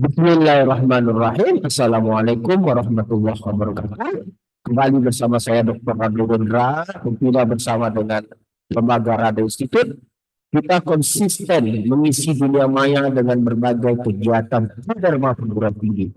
Bismillahirrahmanirrahim. Assalamualaikum warahmatullahi wabarakatuh. Kembali bersama saya Dr. Radul Hendra, tentunya bersama dengan Lembaga Radio Institute. Kita konsisten mengisi dunia maya dengan berbagai kegiatan Dharma perguruan tinggi.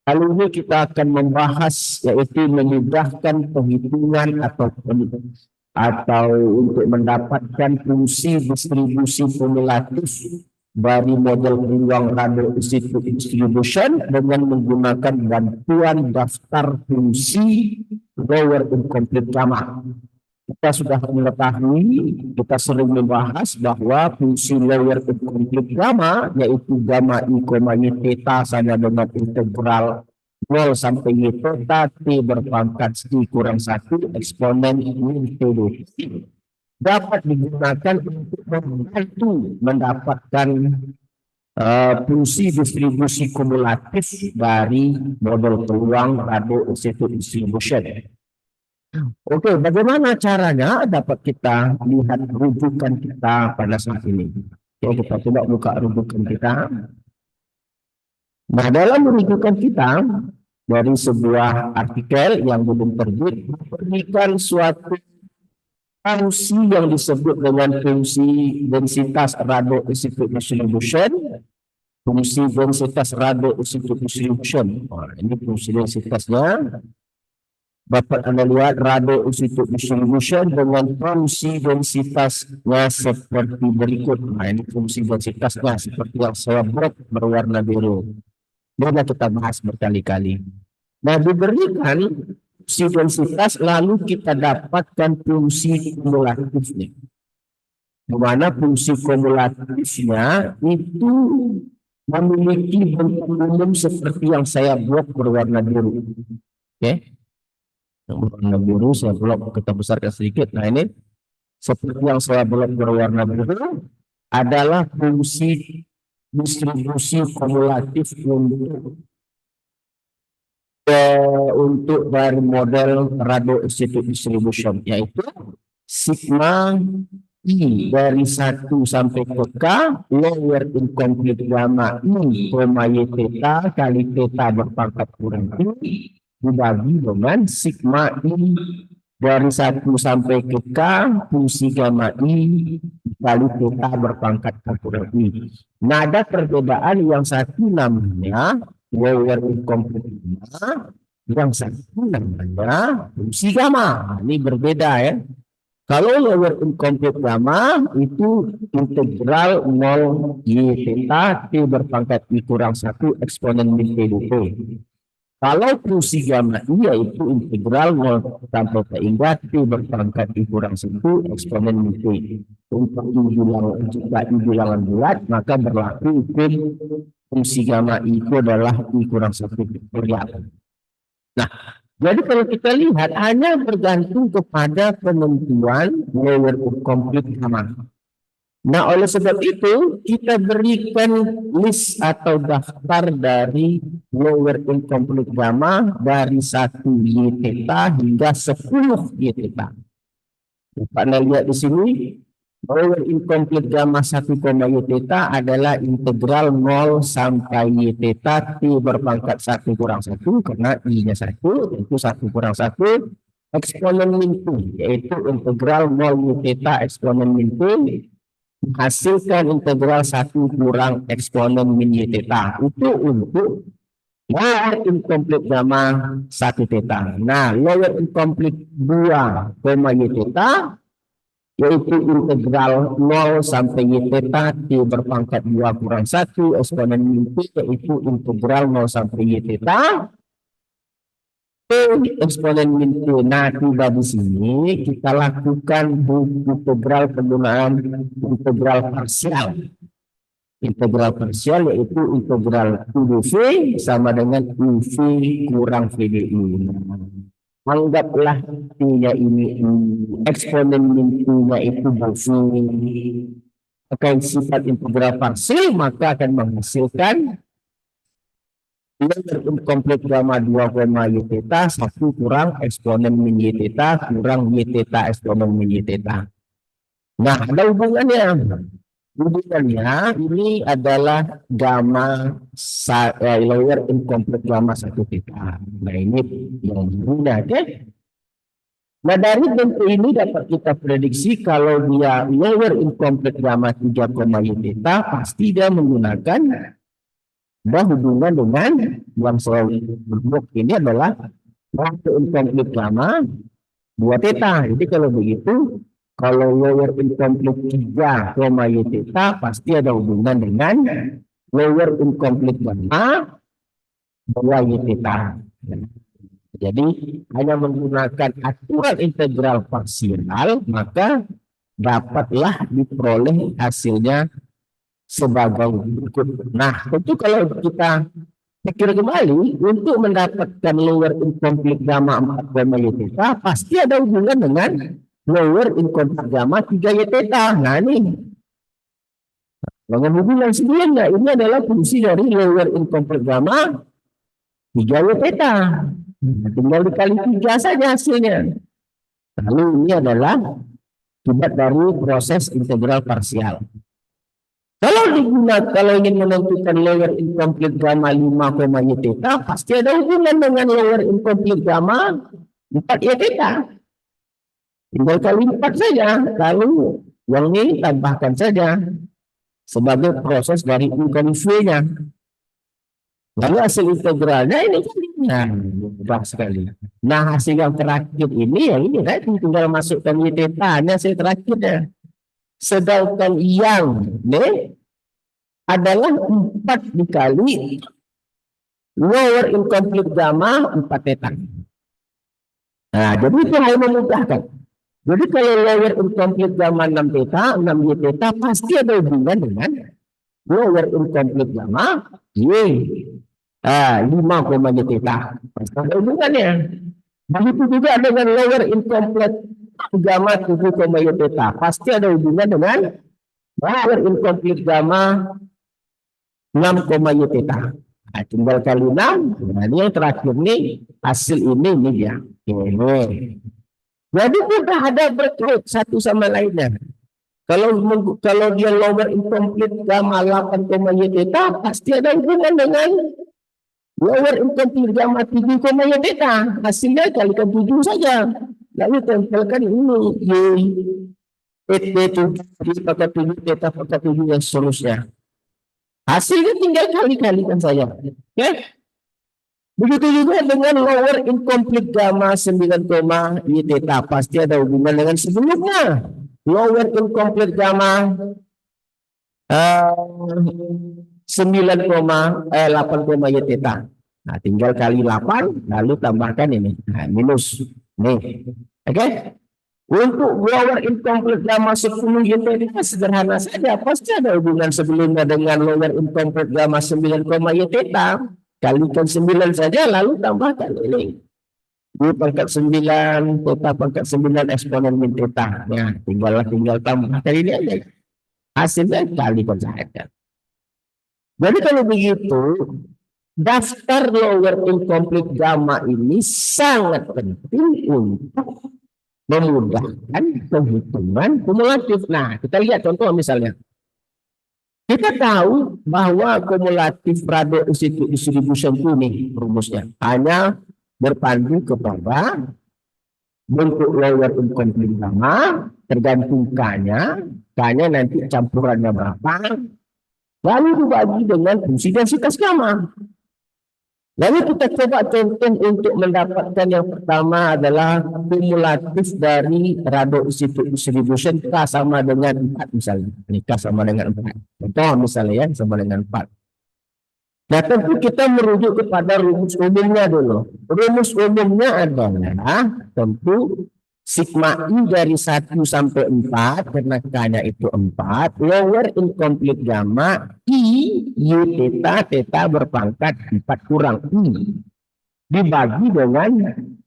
Kali ini kita akan membahas yaitu memudahkan penghitungan atau untuk mendapatkan fungsi distribusi kumulatif dari model peluang radio institute distribution dengan menggunakan bantuan daftar fungsi lower incomplete gamma. Kita sudah mengetahui, kita sering membahas bahwa fungsi lower incomplete gamma yaitu gamma i, y theta sama dengan integral 0 sampai y theta t berpangkat i kurang 1 eksponen min t dapat digunakan untuk membantu mendapatkan fungsi distribusi kumulatif dari model peluang radio institute distribution. Oke, bagaimana caranya dapat kita lihat rujukan kita pada saat ini? Oke, kita coba buka rujukan kita. Nah, dalam rujukan kita dari sebuah artikel yang belum terbit memberikan suatu fungsi yang disebut dengan fungsi densitas radio institute distribution. Fungsi densitas radio institute distribution. Ini fungsi densitasnya. Dapat Anda lihat radio institute distribution dengan fungsi densitasnya seperti berikut. Nah, ini fungsi densitasnya seperti yang saya buat berwarna biru. Sudah kita bahas berkali-kali. Nah, diberikan fungsi densitas lalu kita dapatkan fungsi kumulatifnya. Di mana fungsi kumulatifnya itu memiliki bentuk umum seperti yang saya buat berwarna biru. Oke. Yang berwarna biru saya blok, kita besarkan sedikit. Nah, ini seperti yang saya blok berwarna biru adalah fungsi distribusi kumulatif untuk dari model radio institute distribution, yaitu sigma I dari 1 sampai ke K lower incomplete gamma I, y theta kali theta berpangkat kurang I dibagi dengan sigma I dari 1 sampai ke K fungsi gamma I kali theta berpangkat kurang I. Nah, ada perbedaan, yang satu namanya lower incomplete gamma, yang satu namanya fungsi gamma. Ini berbeda ya. Kalau lower incomplete gamma itu integral 0 y theta t berpangkat i kurang 1 eksponen min t dt. Kalau fungsi gamma i yaitu integral 0 sampai ke hingga t berpangkat i kurang 1 eksponen min t. Untuk jika i bilangan bulat maka berlaku hukum fungsi gamma i itu adalah i kurang 1 faktorial. Nah, jadi kalau kita lihat hanya bergantung kepada penentuan lower incomplete gamma. Nah, oleh sebab itu kita berikan list atau daftar dari lower incomplete gamma dari 1 y theta hingga 10 y theta. Anda lihat di sini lower incomplete gamma 1, y theta adalah integral 0 sampai y theta t berpangkat 1 kurang 1 karena i-nya 1, itu 1 kurang 1 eksponen min t, yaitu integral 0 y theta eksponen min t menghasilkan integral 1 kurang eksponen min y theta. Itu untuk lower incomplete gamma 1 theta. Nah, lower incomplete 2, y theta yaitu integral 0 sampai y theta t berpangkat 2 kurang 1 eksponen min t, yaitu integral 0 sampai y theta t eksponen min t. Nah, tiba di sini kita lakukan integral penggunaan integral parsial. Integral parsial yaitu integral UV sama dengan UV kurang VDI. Anggaplah T-nya ini eksponen min T-nya itu akan sifat integral parsial, maka akan menghasilkan lower incomplete gamma 2, y theta 1 kurang eksponen min y theta kurang y theta eksponen min y theta. Nah, ada hubungannya. Hubungannya ini adalah gamma lower incomplete gamma 1 theta. Nah ini yang berguna, oke? Nah dari bentuk ini dapat kita prediksi kalau dia lower incomplete gamma 3, y theta pasti dia menggunakan hubungan dengan yang saya bentuk ini adalah lower incomplete gamma 2 theta. Jadi kalau begitu, kalau lower incomplete 3, y theta pasti ada hubungan dengan lower incomplete gamma 2 y theta. Jadi hanya menggunakan aturan integral parsial, maka dapatlah diperoleh hasilnya sebagai berikut. Nah, tentu kalau kita pikir kembali, untuk mendapatkan lower incomplete gamma 4, y theta pasti ada hubungan dengan lower incomplete gamma 3 y theta. Nah ini dengan hubungan sebelumnya, ini adalah fungsi dari lower incomplete gamma 3 y theta. Tinggal dikali 3 saja hasilnya. Lalu ini adalah akibat dari proses integral parsial. Kalau ingin menentukan lower incomplete gamma 5, y theta pasti ada hubungan dengan lower incomplete gamma 4 y theta. Tinggal kali 4 saja. Lalu yang ini tambahkan saja sebagai proses dari U kali V-nya. Lalu hasil integralnya ini kan mudah sekali. Nah hasil yang terakhir ini yang ini kan tinggal masukkan y theta, ini hasil terakhirnya. Sedangkan yang ini adalah 4 dikali lower incomplete gamma 4 theta. Nah jadi itu hanya memudahkan. Jadi kalau lower incomplete gamma 6 theta, 6 y theta pasti ada hubungan dengan lower incomplete gamma y 5, y theta. Pasti ada hubungannya. Begitu juga dengan lower incomplete gamma 7, y theta. Pasti ada hubungan dengan lower incomplete gamma 6, y theta. Nah, tinggal kali 6. Nah, ini yang terakhir nih hasil ini dia. Ini. Jadi sudah ada berkait satu sama lainnya. Kalau dia lower incomplete gamma 8, y theta pasti ada hubungan dengan lower incomplete gamma 7, y theta. Hasilnya kalikan 7 saja. Lalu tempelkan ini Y7 pangkat 7 theta pangkat 7 dan seterusnya. Hasilnya tinggal kali-kalikan saja. Oke? Begitu juga dengan lower incomplete gamma 9, y theta pasti ada hubungan dengan sebelumnya. Lower incomplete gamma 8, y theta. Nah, tinggal kali 8 lalu tambahkan ini. Nah, minus. Nih. Oke? Untuk lower incomplete gamma 10 y theta sederhana saja. Pasti ada hubungan sebelumnya dengan lower incomplete gamma 9, y theta. Kalikan 9 saja lalu tambahkan ini. Y pangkat 9, theta pangkat 9 eksponen min theta. Nah, tinggal tambahkan ini aja. Hasilnya kalikan saja. Jadi kalau begitu, daftar lower incomplete gamma ini sangat penting untuk memudahkan penghitungan kumulatif. Nah, kita lihat contoh misalnya. Kita tahu bahwa kumulatif radial institute distribution ini rumusnya hanya berpandu kepada bentuk lower incomplete gamma tergantung K-nya nanti campurannya berapa, lalu dibagi dengan fungsi densitas gamma. Lalu kita coba contoh untuk mendapatkan yang pertama adalah kumulatif dari radial institute distribution K sama dengan 4 misalnya. Ini K sama dengan 4. Contoh misalnya ya sama dengan 4. Nah tentu kita merujuk kepada rumus umumnya dulu. Rumus umumnya adalah tentu sigma I dari 1 sampai 4 karena K-nya itu 4. Lower incomplete gamma I Y theta berpangkat 4 kurang I. Dibagi dengan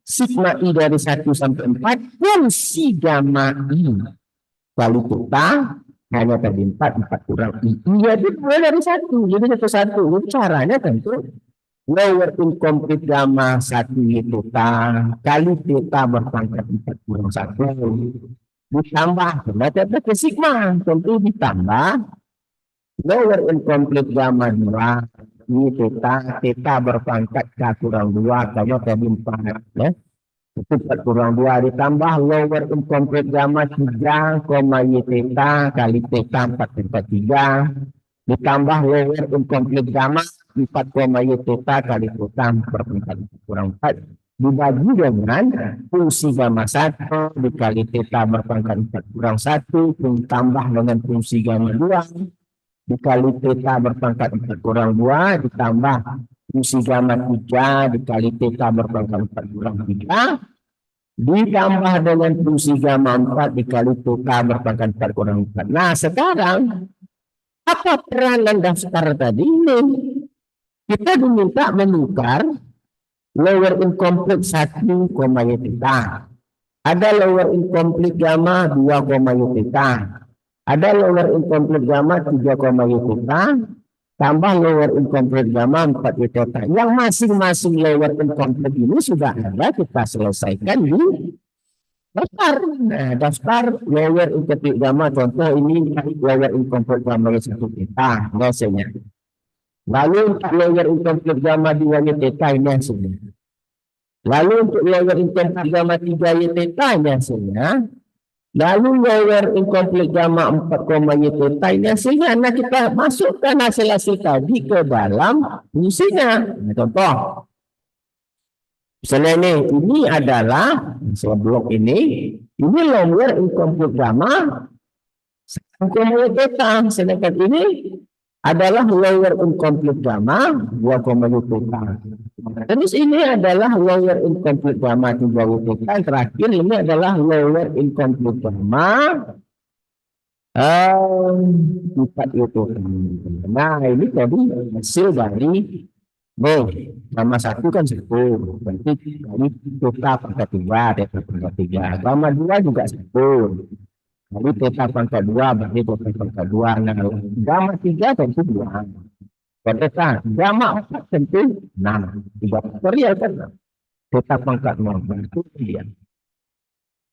sigma I dari 1 sampai 4 fungsi gamma I. Lalu theta hanya tadi 4 kurang I. Iya itu dari 1. Jadi satu. Caranya tentu lower incomplete gamma 1 y theta kali theta berpangkat 4 kurang 1 ditambah, nah theta ke sigma tentu ditambah Lower incomplete gamma 2 ini theta berpangkat K kurang 2 karena tadi 4 ya. Itu 4 kurang 2 ditambah lower incomplete gamma 3, y theta kali theta 4/3 ditambah lower incomplete gamma 4, y theta kali theta berpangkat kurang 4 dibagi dengan fungsi gamma 1 dikali theta berpangkat 4 kurang 1 ditambah dengan fungsi gamma 2 dikali theta berpangkat 4 kurang 2 ditambah fungsi gamma 3 dikali theta berpangkat 4 kurang 3 ditambah dengan fungsi gamma 4 dikali theta berpangkat 4 kurang 4. Nah sekarang apa peranan daftar tadi ini? Kita diminta menukar lower incomplete 1, y theta. Ada lower incomplete gamma 2, y theta. Ada lower incomplete gamma 3, y theta, tambah lower incomplete gamma 4 y theta. Yang masing-masing lower incomplete ini sudah ada, kita selesaikan di daftar. Nah, daftar lower incomplete gamma, contoh ini lower incomplete gamma 1 theta, hasilnya. Lalu untuk lower incomplete gamma 2 y theta ini hasilnya. Lalu untuk lower incomplete gamma 3 y theta ini hasilnya. Lalu lower incomplete gamma 4, y theta ini hasilnya. Nah kita masukkan hasil-hasil tadi ke dalam fungsinya. Nah, contoh. Misalnya ini adalah blok ini lower incomplete gamma 1, y theta. Sedangkan ini adalah lower incomplete gamma 2, y theta. Terus ini adalah lower incomplete gamma 3 y theta. Terakhir ini adalah lower incomplete gamma 4 y theta. Nah ini tadi hasil dari gamma 1 kan 10. Berarti dari theta pangkat 2, theta pangkat 3. Gamma 2 juga 10. Jadi theta pangkat 2 berarti theta pangkat 2. Nah, gamma 3 tentu 2. Theta gamma 4 tentu 6. 3 faktorial kan. Theta pangkat 0 berarti dia.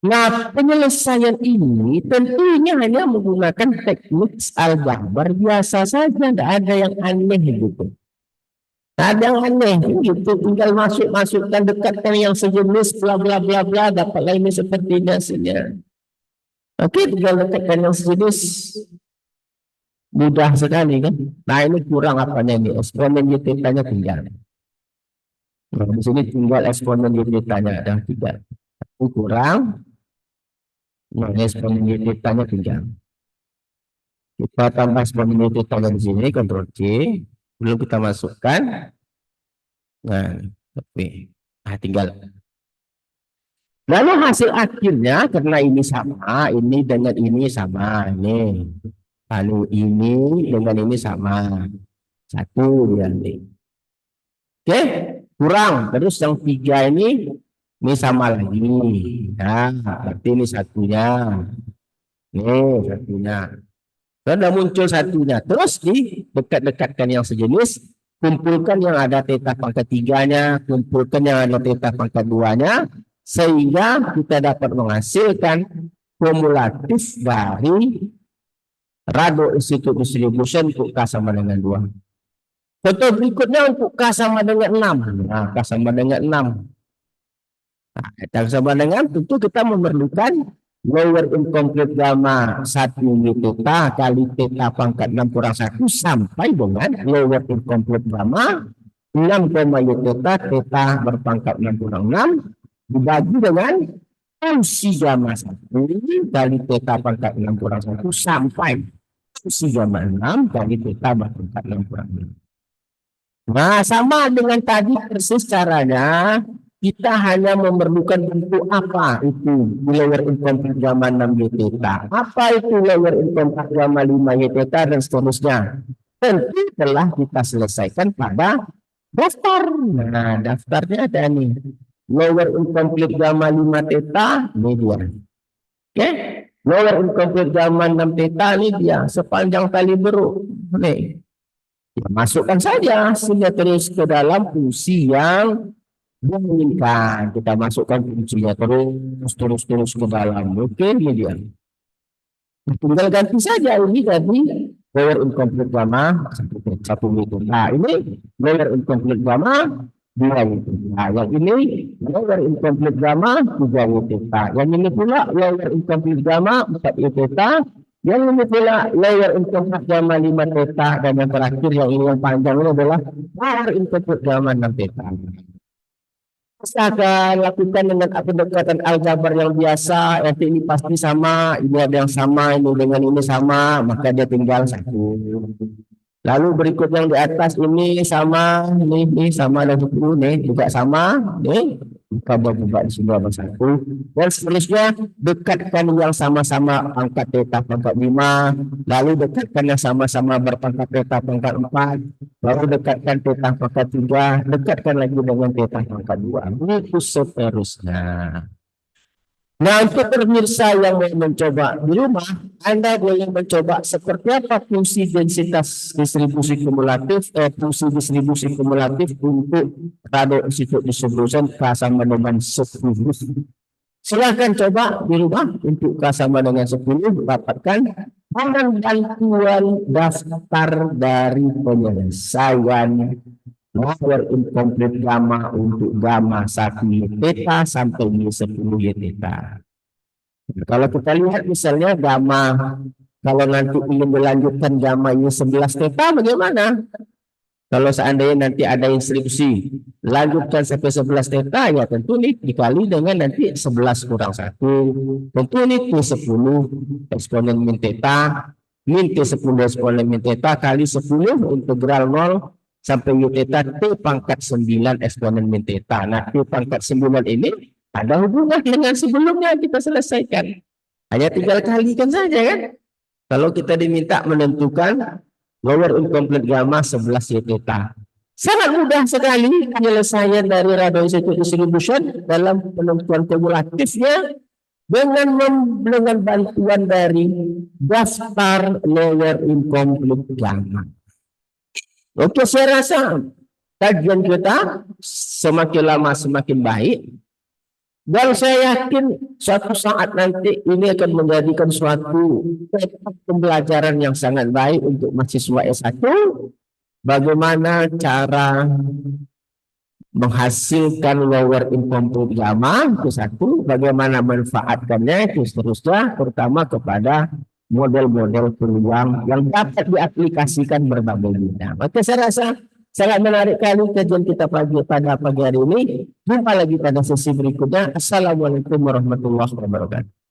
Nah, penyelesaian ini tentunya hanya menggunakan teknik aljabar biasa saja, tidak ada yang aneh gitu. Ada yang aneh gitu, tinggal masukkan dekatkan yang sejenis bla bla bla bla dapatlah ini seperti ini hasilnya. Oke, tinggal dekatkan yang sejenis. Mudah sekali kan. Nah ini kurang apanya ini, eksponen y theta-nya tinggal. Nah, di sini tinggal eksponen y theta-nya ada 3. Ini kurang. Nah, eksponen y theta-nya tinggal. Kita tambah eksponen y theta-nya di sini, Ctrl C. Belum kita masukkan. Nah, tapi tinggal. Lalu hasil akhirnya karena ini sama, ini dengan ini sama, ini. Lalu ini dengan ini sama. 1 dia nih. Oke, kurang. Terus yang 3 ini sama lagi. Nah, berarti ini satunya. Nih, satunya. Sudah muncul satunya. Terus di dekat-dekatkan yang sejenis, kumpulkan yang ada theta pangkat 3-nya, kumpulkan yang ada theta pangkat 2-nya, sehingga kita dapat menghasilkan kumulatif dari Rado Institute Distribution untuk K sama dengan 2. Contoh berikutnya untuk K sama dengan 6. Nah, K sama dengan 6. Nah, K sama dengan tentu kita memerlukan lower incomplete gamma 1 y theta kali theta pangkat 6 kurang 1 sampai dengan lower incomplete gamma 6, y theta theta berpangkat 6 kurang 6 dibagi dengan fungsi gamma 1 kali theta pangkat 6 kurang 1 sampai fungsi gamma 6 kali theta berpangkat 6 kurang 6. Nah, sama dengan tadi persis caranya. Kita hanya memerlukan bentuk apa itu lower incomplete gamma 6 y theta. Apa itu lower incomplete gamma 5 y theta dan seterusnya. Tentu telah kita selesaikan pada daftar. Nah, daftarnya ada nih. Lower incomplete gamma 5 theta, ini dia. Oke. Lower incomplete gamma 6 theta, ini dia. Sepanjang tali beruk. Nih. Ya, masukkan saja hasilnya terus ke dalam fungsi yang diinginkan. Kita masukkan fungsinya terus ke dalam. Oke, ini dia. Tinggal ganti saja ini tadi lower incomplete gamma satu meter. Nah ini lower incomplete gamma 2 meter. Nah yang ini lower incomplete gamma 3 meter. Yang ini pula lower incomplete gamma 4 meter. Yang ini pula lower incomplete gamma 5 theta, dan yang terakhir yang ini yang panjang ini adalah lower incomplete gamma 6 theta. Bisa lakukan dengan pendekatan aljabar yang biasa. Nanti ini pasti sama, ini ada yang sama, ini dengan ini sama, maka dia tinggal satu. Lalu berikut yang di atas ini sama, ini sama dan 10 nih juga sama, nih coba buka di sini satu. Dan seterusnya dekatkan yang sama-sama pangkat theta pangkat 5, lalu dekatkan yang sama-sama berpangkat theta pangkat 4, lalu dekatkan theta pangkat 3, dekatkan lagi dengan theta pangkat 2. Itu seterusnya. Nah, untuk pemirsa yang mau mencoba di rumah, Anda boleh mencoba seperti apa fungsi densitas distribusi kumulatif, fungsi distribusi kumulatif untuk radon isotope distribution K sama dengan 10. Silahkan coba di rumah untuk K sama dengan 10, dapatkan dengan bantuan daftar dari penyelesaian lower incomplete gamma untuk gamma 1 theta sampai Y 10 Y theta. Kalau kita lihat misalnya gamma, kalau nanti ingin melanjutkan gamma Y 11 theta bagaimana? Kalau seandainya nanti ada instruksi lanjutkan sampai 11 theta, ya tentu ini dikali dengan nanti 11 kurang 1. Tentu ini T10 eksponen min theta, min T10 eksponen min theta kali 10 integral 0 sampai Y theta T pangkat 9 eksponen min theta. Nah, T pangkat 9 ini ada hubungan dengan sebelumnya kita selesaikan. Hanya tinggal kalikan saja kan. Kalau kita diminta menentukan lower incomplete gamma 11 Y theta. Sangat mudah sekali penyelesaian dari radon isotope distribution dalam penentuan kumulatifnya dengan bantuan dari daftar lower incomplete gamma. Oke, saya rasa kajian kita semakin lama semakin baik. Dan saya yakin suatu saat nanti ini akan menjadikan suatu pembelajaran yang sangat baik untuk mahasiswa S1. Bagaimana cara menghasilkan lower incomplete gamma itu satu. Bagaimana manfaatkannya itu seterusnya, terutama kepada model-model peluang yang dapat diaplikasikan berbagai bidang. Oke, saya rasa sangat menarik kali kajian kita pada pagi hari ini. Jumpa lagi pada sesi berikutnya. Assalamualaikum warahmatullahi wabarakatuh.